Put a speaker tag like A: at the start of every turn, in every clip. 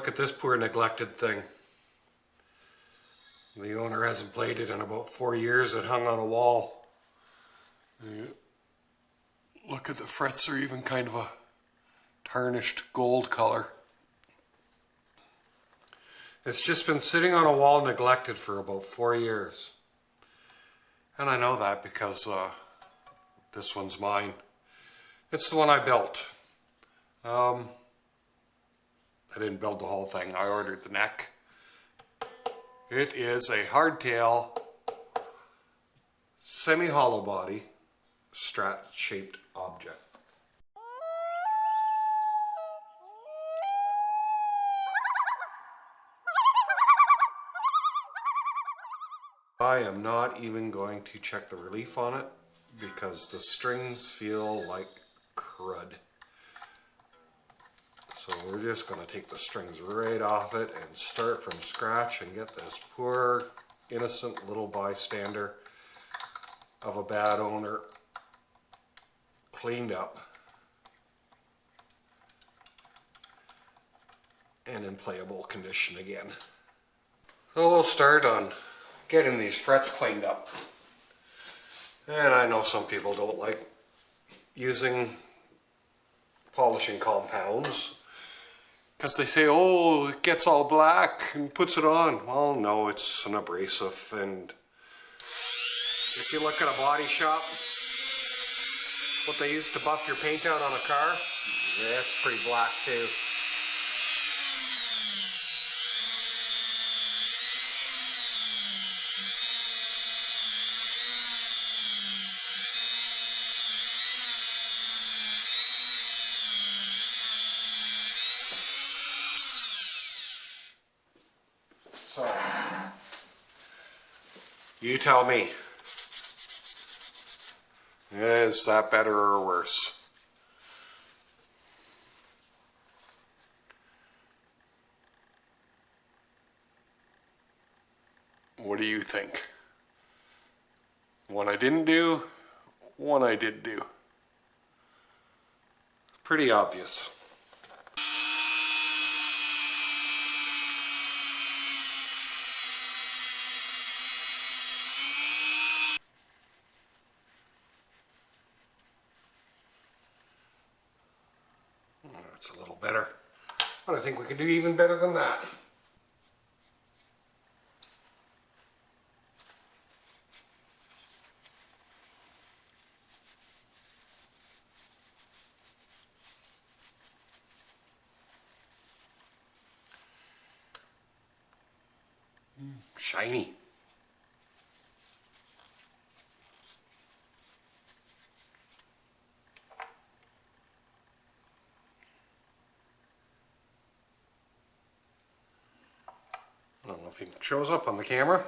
A: look at this poor neglected thing. The owner hasn't played it in about 4 years. It hung on a wall. Look at the frets, are even kind of a tarnished gold color. It's just been sitting on a wall neglected for about 4 years. And I know that because this one's mine. It's the one I built. I didn't build the whole thing. I ordered the neck. It is a hardtail, semi-hollow body, Strat-shaped object. I am not even going to check the relief on it because the strings feel like crud. So we're just going to take the strings right off it and start from scratch and get this poor innocent little bystander of a bad owner cleaned up and in playable condition again. So we'll start on getting these frets cleaned up. And I know some people don't like using polishing compounds because they say, oh, it gets all black and puts it on. Well, no, it's an abrasive, and if you look at a body shop, what they use to buff your paint out on a car, yeah, it's pretty black too. So, you tell me, is that better or worse? What do you think? One I didn't do, one I did do. Pretty obvious. That's a little better. But I think we can do even better than that. Shiny. I don't know if it shows up on the camera.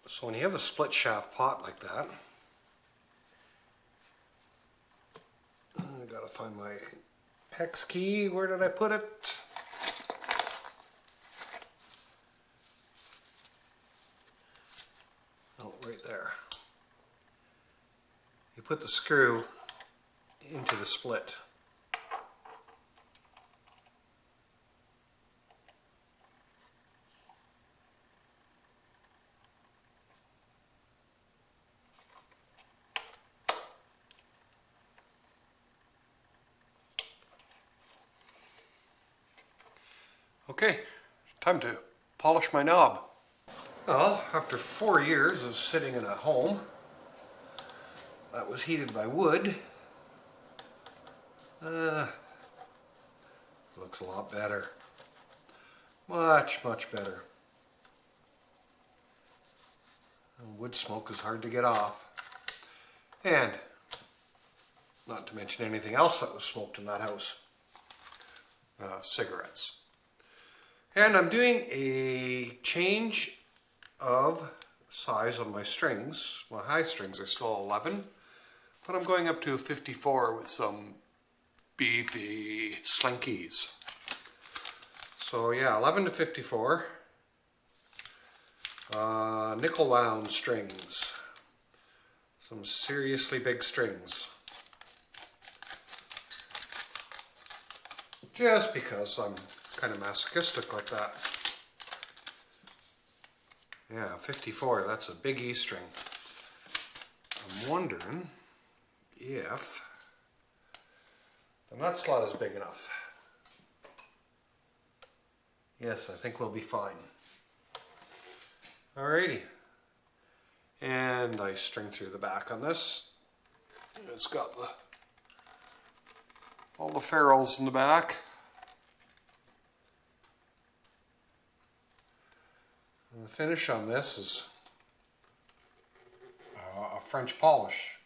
A: So when you have a split shaft pot like that, I gotta find my hex key. Where did I put it? Oh, right there. You put the screw into the split. Okay, time to polish my knob. Well, after 4 years of sitting in a home that was heated by wood, looks a lot better. Much, much better. Wood smoke is hard to get off. And not to mention anything else that was smoked in that house. Cigarettes. And I'm doing a change of size on my strings. My high strings are still 11, but I'm going up to 54 with some beefy slinkies. So yeah, 11 to 54. Nickel wound strings. Some seriously big strings. just because I'm kind of masochistic like that. Yeah, 54, that's a big E string. I'm wondering if the nut slot is big enough. Yes, I think we'll be fine. Alrighty. And I string through the back on this. It's got all the ferrules in the back. And the finish on this is a French polish.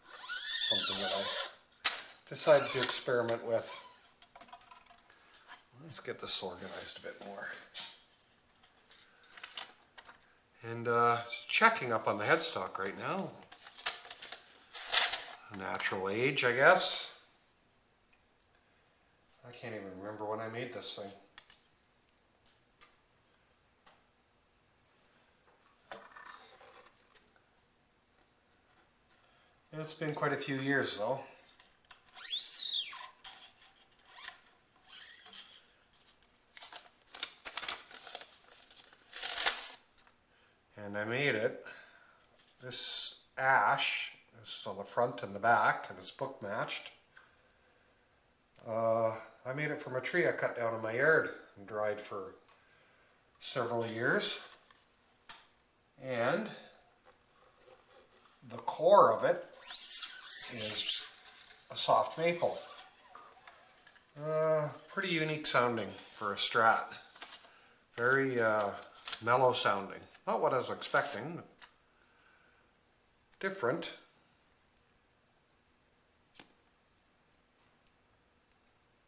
A: Something that I decided to experiment with. Let's get this organized a bit more. And it's checking up on the headstock right now. Natural age, I guess. I can't even remember when I made this thing. It's been quite a few years though. And I made it. This ash is on the front and the back, and it's book matched. I made it from a tree I cut down in my yard and dried for several years. And the core of it is a soft maple. Pretty unique sounding for a Strat. Very mellow sounding. Not what I was expecting. Different.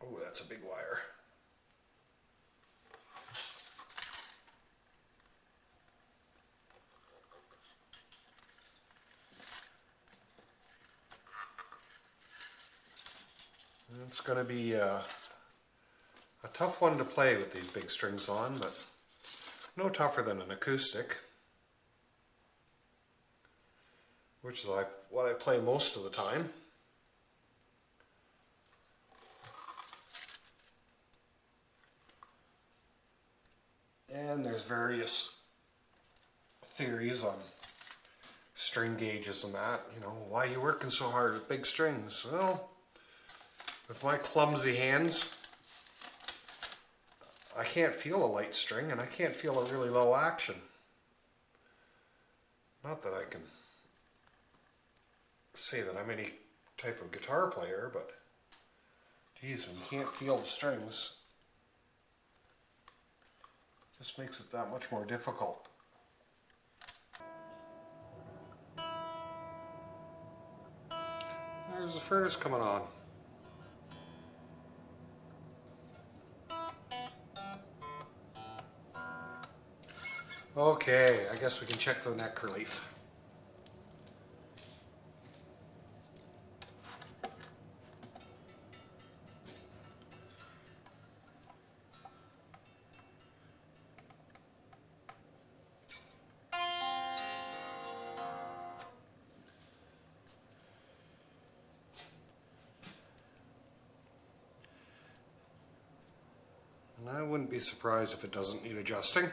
A: Oh, that's a big wire. It's going to be a tough one to play with these big strings on, but no tougher than an acoustic, which is what I play most of the time. And there's various theories on string gauges and that, you know, why are you working so hard with big strings? Well, with my clumsy hands, I can't feel a light string and I can't feel a really low action. Not that I can say that I'm any type of guitar player, but geez, when you can't feel the strings, it just makes it that much more difficult. There's the furnace coming on. Okay, I guess we can check the neck relief. And I wouldn't be surprised if it doesn't need adjusting,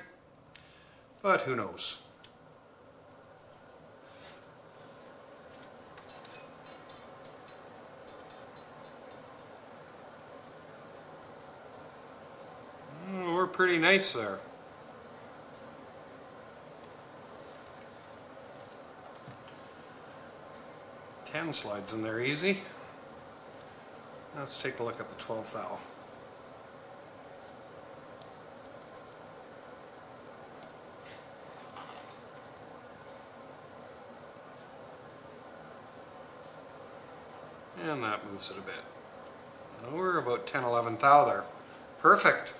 A: but who knows. We're pretty nice there. Ten slides in there easy. Let's take a look at the 12th thou. And that moves it a bit. We're about 10, 11 thou there. Perfect.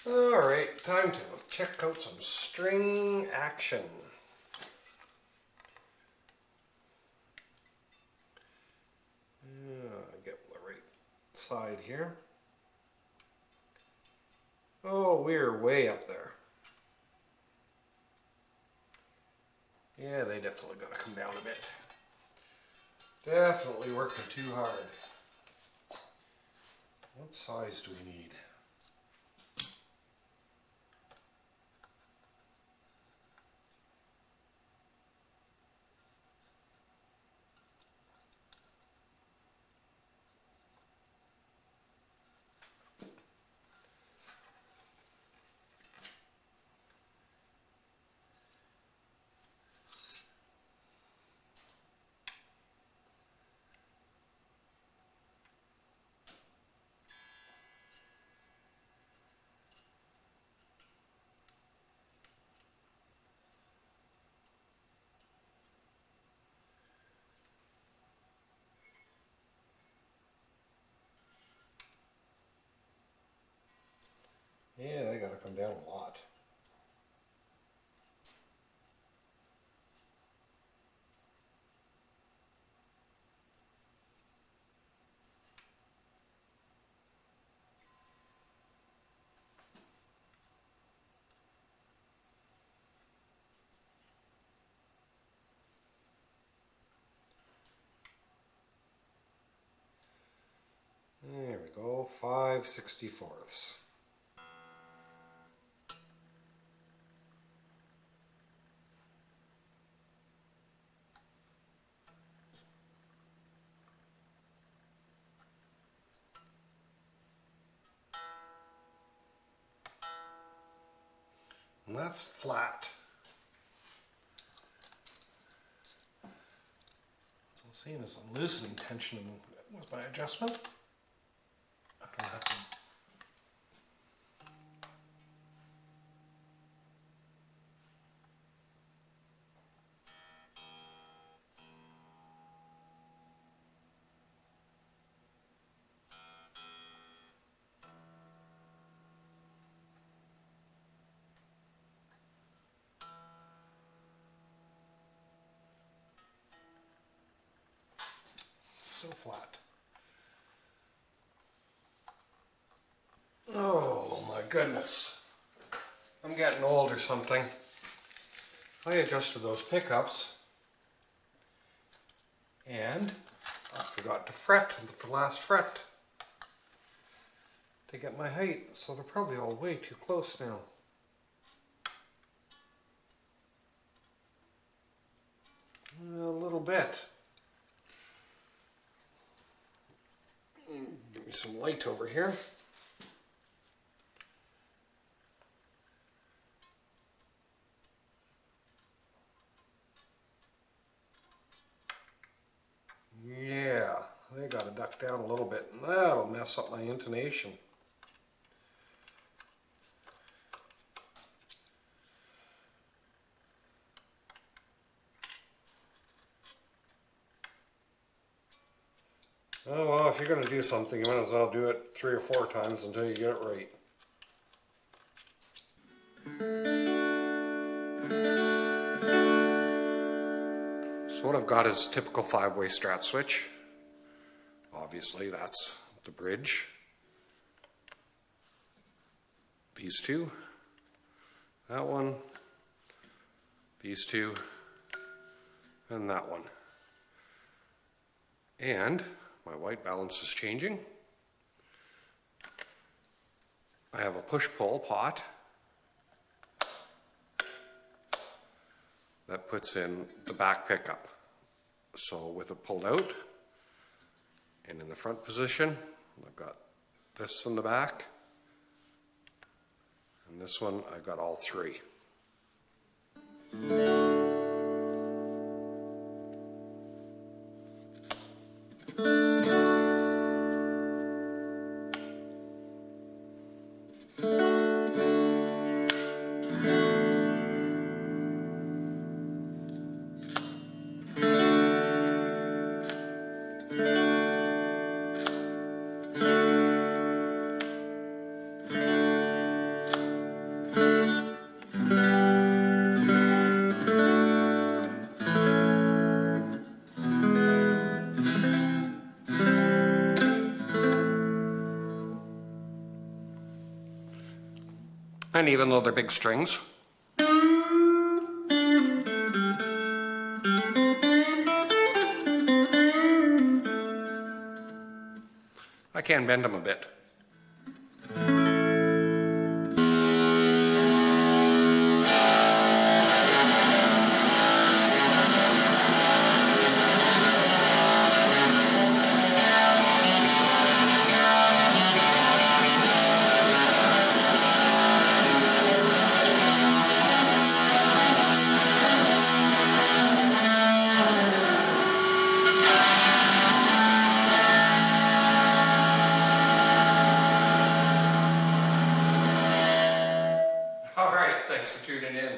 A: Alright, time to check out some string action. Get the right side here. Oh, we're way up there. Yeah, they definitely gotta come down a bit. Definitely working too hard. What size do we need? Yeah, they gotta come down a lot. There we go, 5/64. And that's flat. So seeing as I'm loosening tension with my adjustment, I don't have to. Still flat. Oh my goodness. I'm getting old or something. I adjusted those pickups and I forgot to fret the last fret to get my height, so they're probably all way too close now. A little bit. Give me some light over here. Yeah, they got to duck down a little bit, and that'll mess up my intonation. Oh well, if you're going to do something, you might as well do it 3 or 4 times until you get it right. So what I've got is a typical 5-way Strat switch. Obviously that's the bridge. These two. That one. These two. And that one. And my white balance is changing. I have a push-pull pot that puts in the back pickup. So with it pulled out and in the front position, I've got this in the back, and this one I've got all 3. And even though they're big strings, I can bend them a bit. Thanks for tuning in.